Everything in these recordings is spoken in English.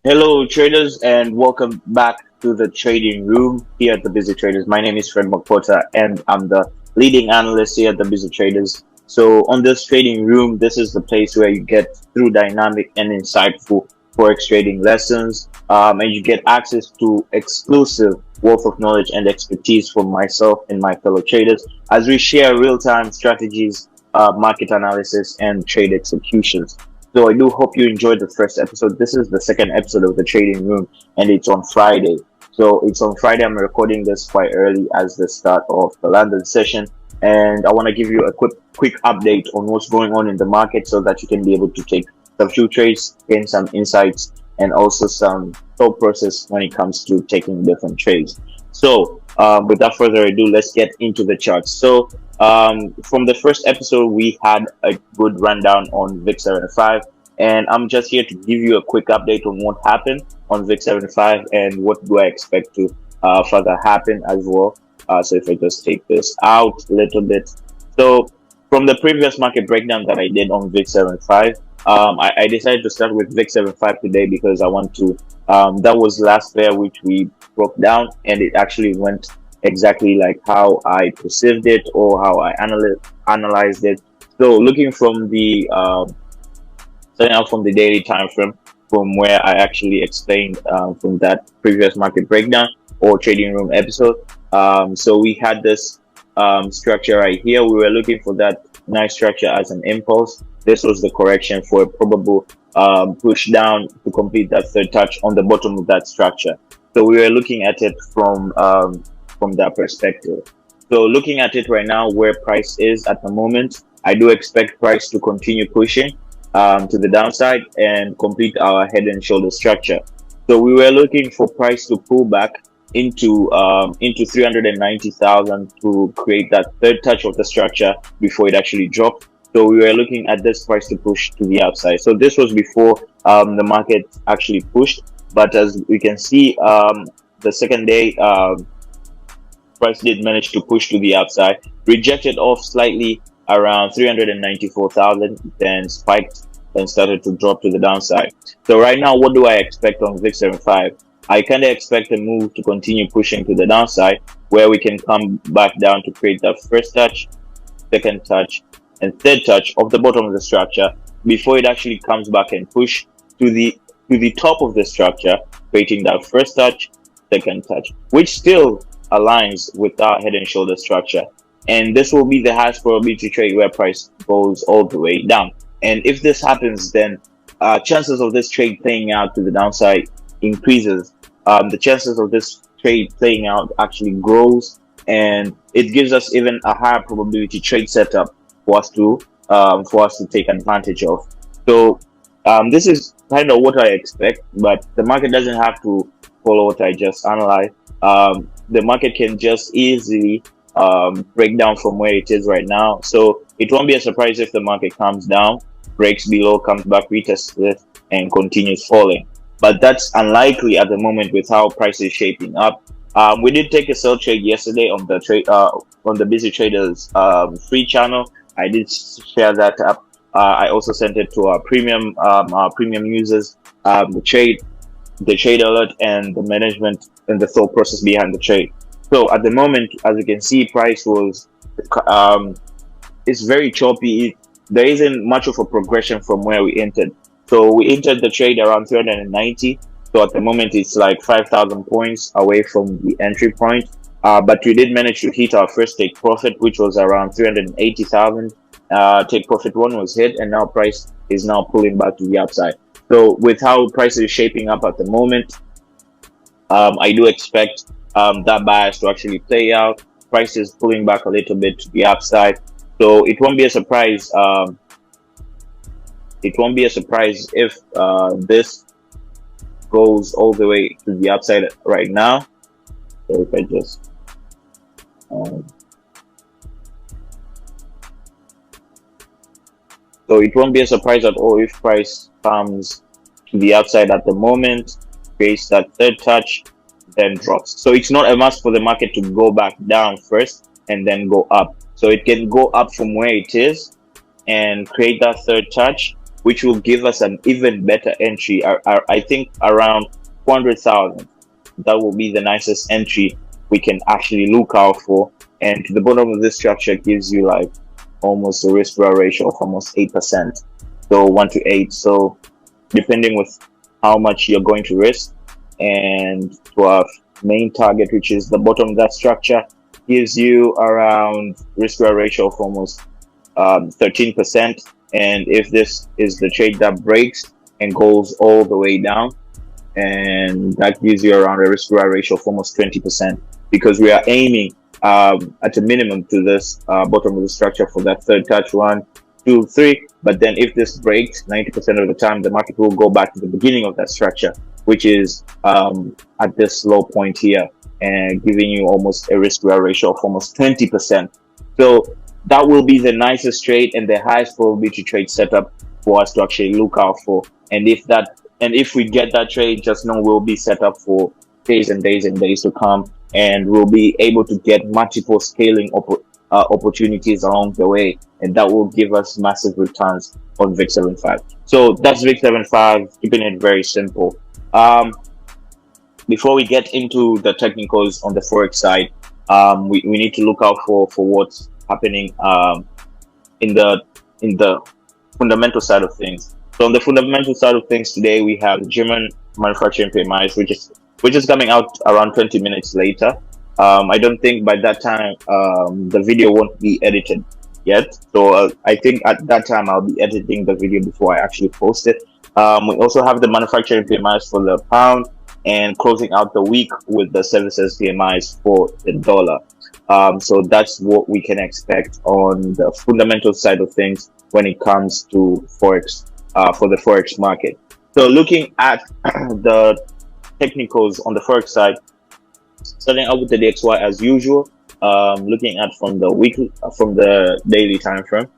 Hello, traders, and welcome back to the trading room here at the Busy Traders. My name is Fred Makota, and I'm the leading analyst here at the Busy Traders. So, on this trading room, this is the place where you get through dynamic and insightful forex trading lessons, and you get access to exclusive wealth of knowledge and expertise from myself and my fellow traders as we share real-time strategies, market analysis, and trade executions. So I do hope you enjoyed the first episode. This is the second episode of the trading room, and it's on Friday. So it's on Friday. I'm recording this quite early as the start of the London session, and I want to give you a quick update on what's going on in the market so that you can be able to take some few trades, gain some insights, and also some thought process when it comes to taking different trades. So without further ado, let's get into the charts. So from the first episode, we had a good rundown on VIX 75, and I'm just here to give you a quick update on what happened on VIX 75 and what do I expect to further happen as well. So if I just take this out a little bit. So from the previous market breakdown that I did on VIX 75, I decided to start with VIX 75 today because I want to, that was last pair which we broke down, and it actually went exactly like how I perceived it or how I analyzed it. So looking from the starting out from the daily time frame, from where I actually explained from that previous market breakdown or trading room episode. So we had this structure right here. We were looking for that nice structure as an impulse. This was the correction for a probable push down to complete that third touch on the bottom of that structure. So we were looking at it from that perspective. So looking at it right now, where price is at the moment, I do expect price to continue pushing to the downside and complete our head and shoulder structure. So we were looking for price to pull back into 390,000 to create that third touch of the structure before it actually dropped. So we were looking at this price to push to the upside. So this was before the market actually pushed, but as we can see, the second day price did manage to push to the upside, rejected off slightly around 394,000, then spiked and started to drop to the downside. So right now, what do I expect on VIX 75? I kind of expect the move to continue pushing to the downside, where we can come back down to create that first touch, second touch, and third touch of the bottom of the structure before it actually comes back and push to the top of the structure, creating that first touch, second touch, which still aligns with our head and shoulder structure. And this will be the highest probability trade where price goes all the way down. And if this happens, then chances of this trade playing out to the downside increases. The chances of this trade playing out actually grows, and it gives us even a higher probability trade setup for us to take advantage of. So this is kind of what I expect, but the market doesn't have to follow what I just analyzed. The market can just easily break down from where it is right now. So it won't be a surprise if the market comes down, breaks below, comes back, retests it, and continues falling. But that's unlikely at the moment with how price is shaping up. We did take a sell trade yesterday on the Busy Traders free channel. I did share that up. I also sent it to our premium users. The trade alert, and the management and the thought process behind the trade. So at the moment, as you can see, price was it's very choppy. There isn't much of a progression from where we entered. So we entered the trade around 390. So at the moment, it's like 5,000 points away from the entry point. But we did manage to hit our first take profit, which was around 380,000. Take profit one was hit, and now price is now pulling back to the upside. So with how price is shaping up at the moment, I do expect that bias to actually play out. Price is pulling back a little bit to the upside. So it won't be a surprise. It won't be a surprise if this goes all the way to the upside right now. So if I just so it won't be a surprise at all if price comes to the upside at the moment, creates that third touch, then drops. So it's not a must for the market to go back down first and then go up. So it can go up from where it is and create that third touch, which will give us an even better entry. I think around 400,000. That will be the nicest entry we can actually look out for. And to the bottom of this structure gives you like almost a risk reward ratio of almost 8%. So 1 to 8. So depending with how much you're going to risk, and to our main target, which is the bottom of that structure, gives you around risk reward ratio of almost 13%. And if this is the trade that breaks and goes all the way down, and that gives you around a risk reward ratio of almost 20%, because we are aiming at a minimum to this bottom of the structure for that third touch, 1, 2, 3. But then if this breaks, 90% of the time the market will go back to the beginning of that structure, which is at this low point here, and giving you almost a risk reward ratio of almost 20%. So that will be the nicest trade and the highest probability trade setup for us to actually look out for. And if we get that trade, just know we'll be set up for days and days and days to come, and we'll be able to get multiple scaling opportunities along the way, and that will give us massive returns on VIX75. So that's VIX75, keeping it very simple. Before we get into the technicals on the forex side, we need to look out for what's happening in the fundamental side of things. So on the fundamental side of things today, we have German manufacturing PMIs, which is coming out around 20 minutes later. I don't think by that time the video won't be edited yet. So I think at that time I'll be editing the video before I actually post it. We also have the manufacturing PMIs for the pound, and closing out the week with the services PMIs for the dollar. So that's what we can expect on the fundamental side of things when it comes to forex, for the forex market. So looking at the technicals on the forex side, starting out with the DXY as usual, looking at from the daily time frame.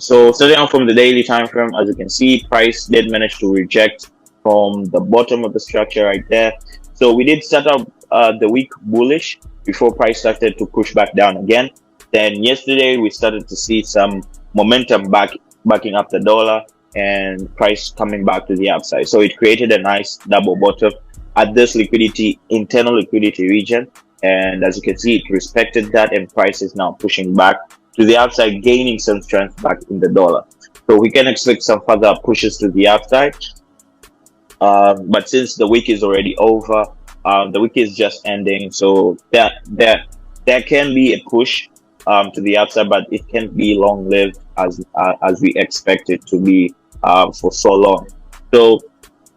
So starting out from the daily time frame, as you can see, price did manage to reject from the bottom of the structure right there. So we did start out the week bullish before price started to push back down again. Then yesterday we started to see some momentum backing up the dollar, and price coming back to the upside. So it created a nice double bottom at this internal liquidity region, and as you can see, it respected that, and price is now pushing back to the upside, gaining some strength back in the dollar. So we can expect some further pushes to the upside, but since the week is already over, the week is just ending, so there can be a push to the upside, but it can't be long-lived as we expect it to be for so long. So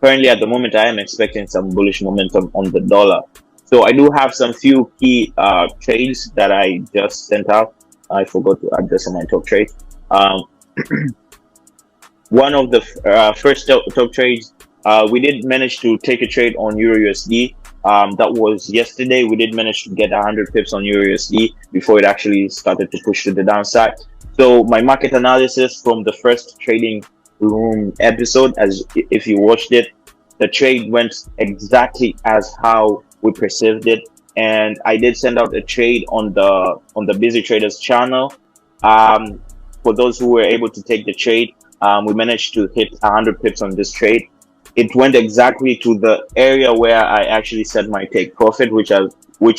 currently at the moment, I am expecting some bullish momentum on the dollar. So I do have some few key trades that I just sent out. I forgot to add this on my top trade. One of the first top trades, we did manage to take a trade on EURUSD. That was yesterday. We did manage to get 100 pips on EURUSD before it actually started to push to the downside. So my market analysis from the first trading room episode, as if you watched it, the trade went exactly as how we perceived it, and I did send out a trade on the Busy Traders channel. For those who were able to take the trade, we managed to hit 100 pips on this trade. It went exactly to the area where I actually set my take profit, which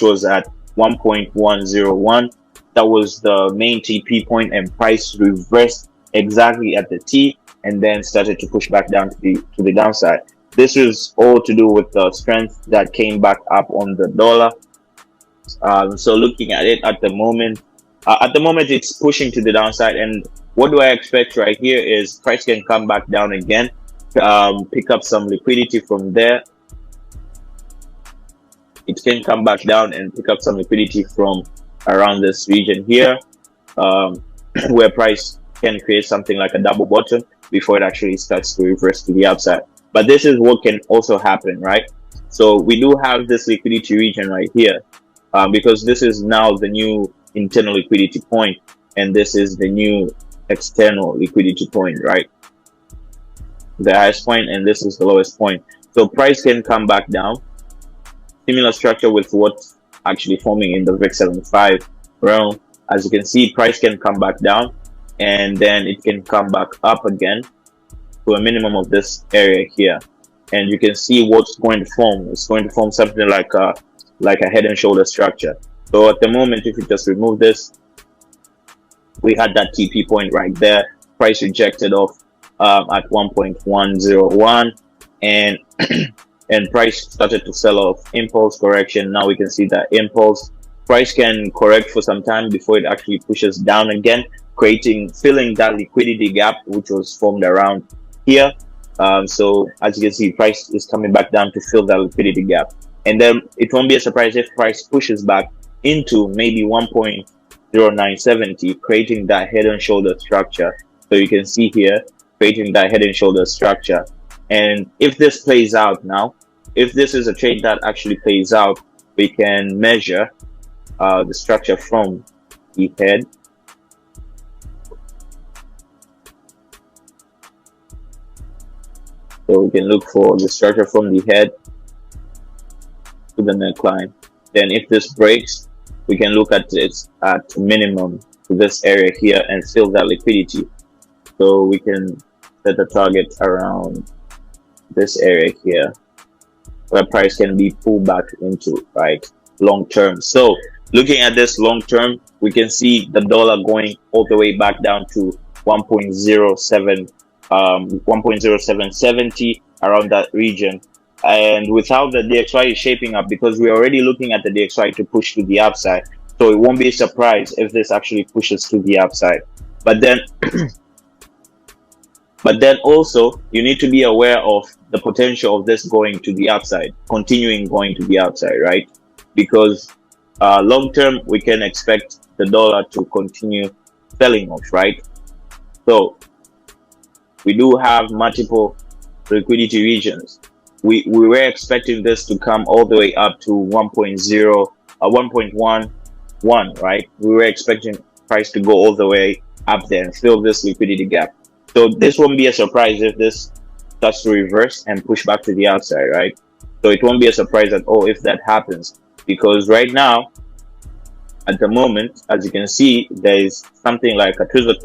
was at 1.101. That was the main TP point, and price reversed exactly at the T, and then started to push back down to the downside. This is all to do with the strength that came back up on the dollar. So looking at it at the moment it's pushing to the downside, and what do I expect right here is price can come back down again, pick up some liquidity from there. It can come back down and pick up some liquidity from around this region here, where price can create something like a double bottom before it actually starts to reverse to the upside. But this is what can also happen, right? So we do have this liquidity region right here, because this is now the new internal liquidity point, and this is the new external liquidity point, right? The highest point, and this is the lowest point. So price can come back down. Similar structure with what's actually forming in the VIX75 realm. As you can see, price can come back down, and then it can come back up again to a minimum of this area here, and you can see what's going to form. It's going to form something like a head and shoulder structure. So at the moment, if you just remove this, we had that TP point right there. Price rejected off at 1.101, and and price started to sell off. Impulse correction. Now we can see that impulse price can correct for some time before it actually pushes down again, filling that liquidity gap which was formed around here. So as you can see, price is coming back down to fill that liquidity gap, and then it won't be a surprise if price pushes back into maybe 1.0970, creating that head and shoulder structure. So you can see here, creating that head and shoulder structure. And if this plays out now, if this is a trade that actually plays out, we can measure the structure from the head. So we can look for the structure from the head to the neckline. Then if this breaks, we can look at it at minimum to this area here and fill that liquidity. So we can set the target around this area here, where price can be pulled back into, right, long term. So looking at this long term, we can see the dollar going all the way back down to 1.0770, around that region. And with how the DXY is shaping up, because we're already looking at the DXY to push to the upside, so it won't be a surprise if this actually pushes to the upside. But then but then also you need to be aware of the potential of this going to the upside, continuing going to the upside, right? Because long term we can expect the dollar to continue selling off, right? So we do have multiple liquidity regions. We were expecting this to come all the way up to 1.11, right? We were expecting price to go all the way up there and fill this liquidity gap. So this won't be a surprise if this starts to reverse and push back to the outside, right? So it won't be a surprise at all if that happens, because right now, at the moment, as you can see, there is something like a tweezer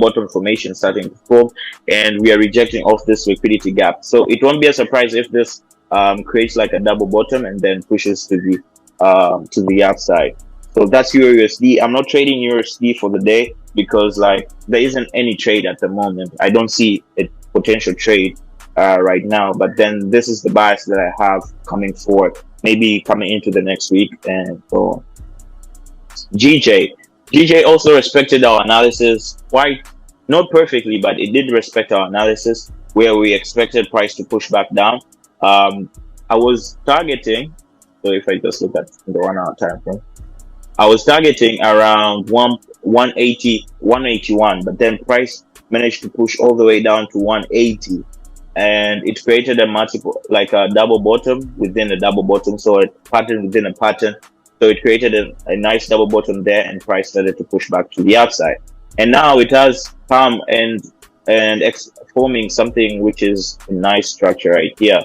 bottom formation starting to form, and we are rejecting off this liquidity gap. So it won't be a surprise if this creates like a double bottom and then pushes to the upside. So that's EURUSD. I'm not trading USD for the day because like there isn't any trade at the moment. I don't see a potential trade right now, but then this is the bias that I have coming forward, maybe coming into the next week. And so GJ also respected our analysis, quite not perfectly, but it did respect our analysis where we expected price to push back down. I was targeting, so if I just look at the 1 hour time frame, I was targeting around 180, 181, but then price managed to push all the way down to 180, and it created a double bottom within a double bottom, so a pattern within a pattern. So it created a nice double bottom there, and price started to push back to the upside. And now it has come and forming something which is a nice structure right here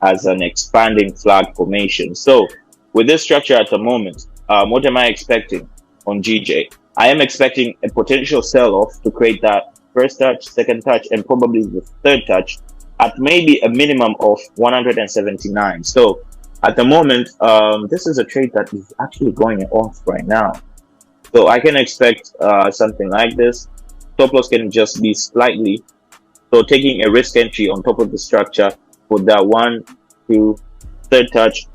as an expanding flag formation. So with this structure at the moment, what am I expecting on GJ? I am expecting a potential sell-off to create that first touch, second touch, and probably the third touch at maybe a minimum of 179. So at the moment, this is a trade that is actually going off right now. So I can expect something like this. Stop loss can just be slightly. So taking a risk entry on top of the structure for that 1, 2, third touch.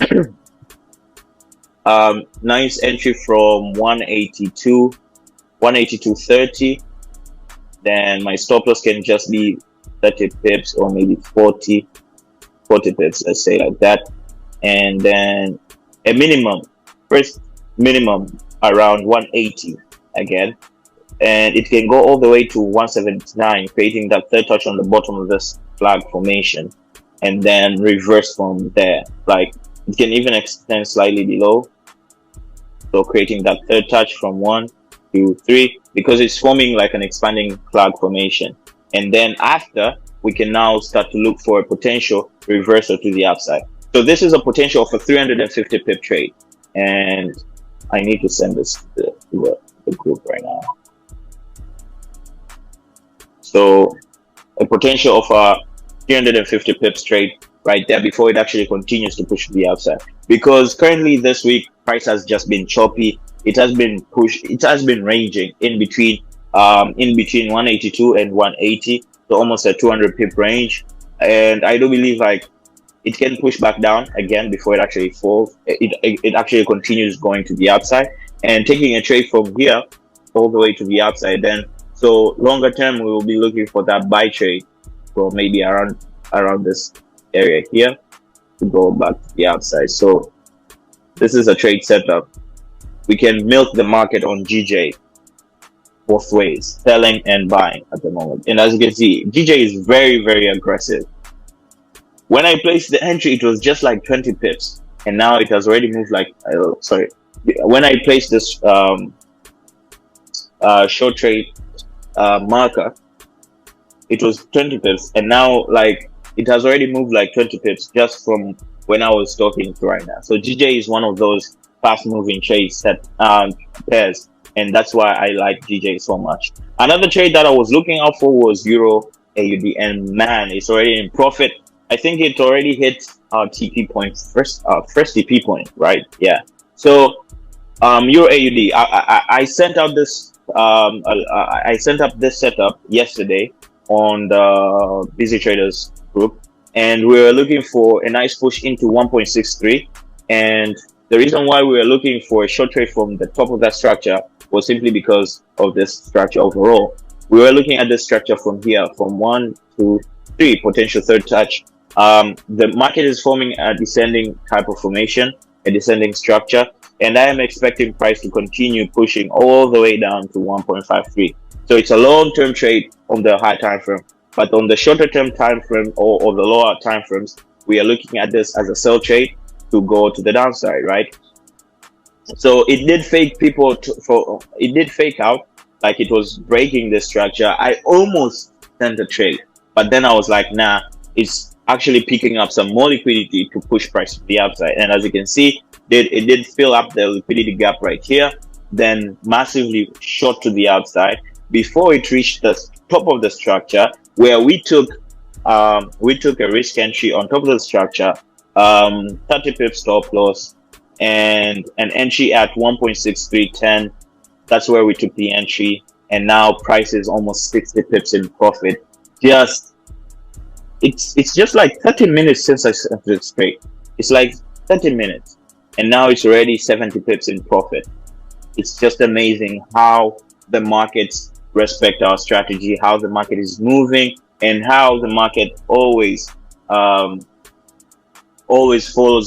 Nice entry from 182, 182.30. Then my stop loss can just be 30 pips or maybe 40 pips, let's say like that. And then a first minimum around 180 again, and it can go all the way to 179, creating that third touch on the bottom of this flag formation, and then reverse from there. Like it can even extend slightly below, so creating that third touch from 1, 2, 3, because it's forming like an expanding flag formation. And then after, we can now start to look for a potential reversal to the upside. So this is a potential for 350 pip trade, and I need to send this to the group right now. So a potential of a 350 pips trade right there before it actually continues to push to the upside. Because currently this week price has just been choppy. It has been pushed. It has been ranging in between 182 and 180, so almost a 200 pip range. And I do believe like it can push back down again before it actually falls. It actually continues going to the upside and taking a trade from here all the way to the upside. Then so longer term we will be looking for that buy trade, so maybe around this area here to go back to the upside. So this is a trade setup. We can milk the market on GJ both ways, selling and buying at the moment. And as you can see, GJ is very, very aggressive. When I placed the entry, it was just like 20 pips, and now it has already moved like, sorry. When I placed this short trade marker, it was 20 pips, and now like it has already moved like 20 pips just from when I was talking to right now. So GJ is one of those fast moving trades that pairs, and that's why I like GJ so much. Another trade that I was looking out for was EURAUD, and man, it's already in profit. I think it already hit our TP point first TP point, right? Yeah. So EURAUD, I sent out this I sent up this setup yesterday on the Busy Traders group, and we were looking for a nice push into 1.63. And the reason why we were looking for a short trade from the top of that structure was simply because of this structure overall. We were looking at this structure from here, from 1, 2, 3, potential third touch. The market is forming a descending type of formation, a descending structure, and I am expecting price to continue pushing all the way down to 1.53. So it's a long-term trade on the high time frame, but on the shorter term time frame or the lower time frames, we are looking at this as a sell trade to go to the downside, right? So it did fake it did fake out like it was breaking the structure. I almost sent a trade, but then I was like, nah, it's actually picking up some more liquidity to push price to the upside. And as you can see, it did fill up the liquidity gap right here, then massively shot to the upside before it reached the top of the structure, where we took a risk entry on top of the structure, 30 pips stop loss, and an entry at 1.6310. That's where we took the entry, and now price is almost 60 pips in profit. It's just like 30 minutes since I set this trade. It's like 30 minutes, and now it's already 70 pips in profit. It's just amazing how the markets respect our strategy, how the market is moving, and how the market always follows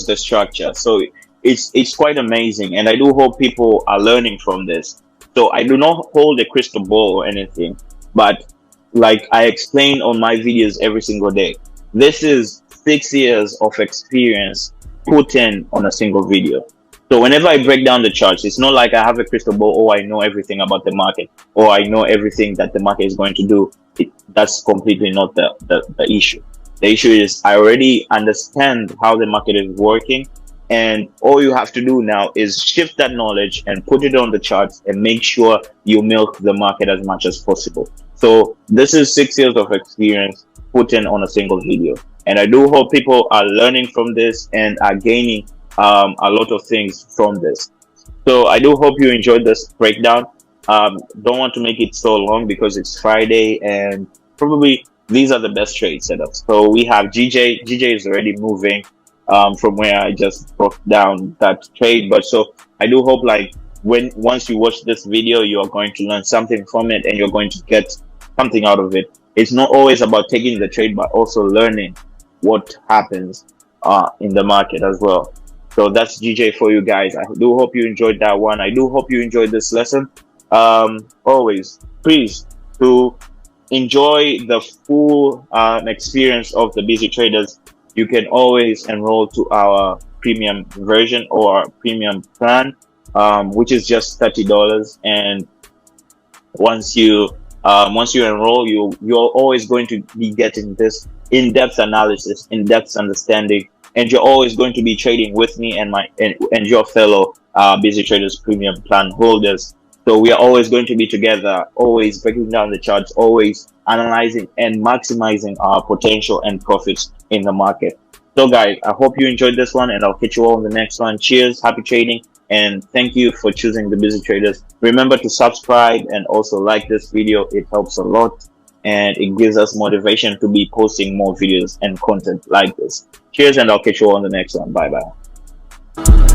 the structure. So it's quite amazing, and I do hope people are learning from this. So I do not hold a crystal ball or anything, but like I explain on my videos every single day, this is 6 years of experience put in on a single video. So whenever I break down the charts, it's not like I have a crystal ball, or I know everything about the market, or I know everything that the market is going to do. That's completely not the issue. The issue is I already understand how the market is working, and all you have to do now is shift that knowledge and put it on the charts and make sure you milk the market as much as possible. So this is 6 years of experience put in on a single video, and I do hope people are learning from this and are gaining a lot of things from this. So I do hope you enjoyed this breakdown. Don't want to make it so long because it's Friday, and probably these are the best trade setups. So we have GJ. GJ is already moving from where I just broke down that trade. But so I do hope like once you watch this video, you are going to learn something from it, and you're going to get something out of it. It's not always about taking the trade, but also learning what happens in the market as well. So that's GJ for you guys. I do hope you enjoyed that one. I do hope you enjoyed this lesson. Always, please, to enjoy the full experience of the Busy Traders, you can always enroll to our premium version or our premium plan, which is just $30. And once you enroll, you're always going to be getting this in-depth analysis, in-depth understanding, and you're always going to be trading with me and your fellow Busy Traders premium plan holders. So we are always going to be together, always breaking down the charts, always analyzing and maximizing our potential and profits in the market. So guys, I hope you enjoyed this one, and I'll catch you all in the next one. Cheers, happy trading, and thank you for choosing the Busy Traders. Remember to subscribe and also like this video. It helps a lot and it gives us motivation to be posting more videos and content like this. Cheers, and I'll catch you all on the next one. Bye bye.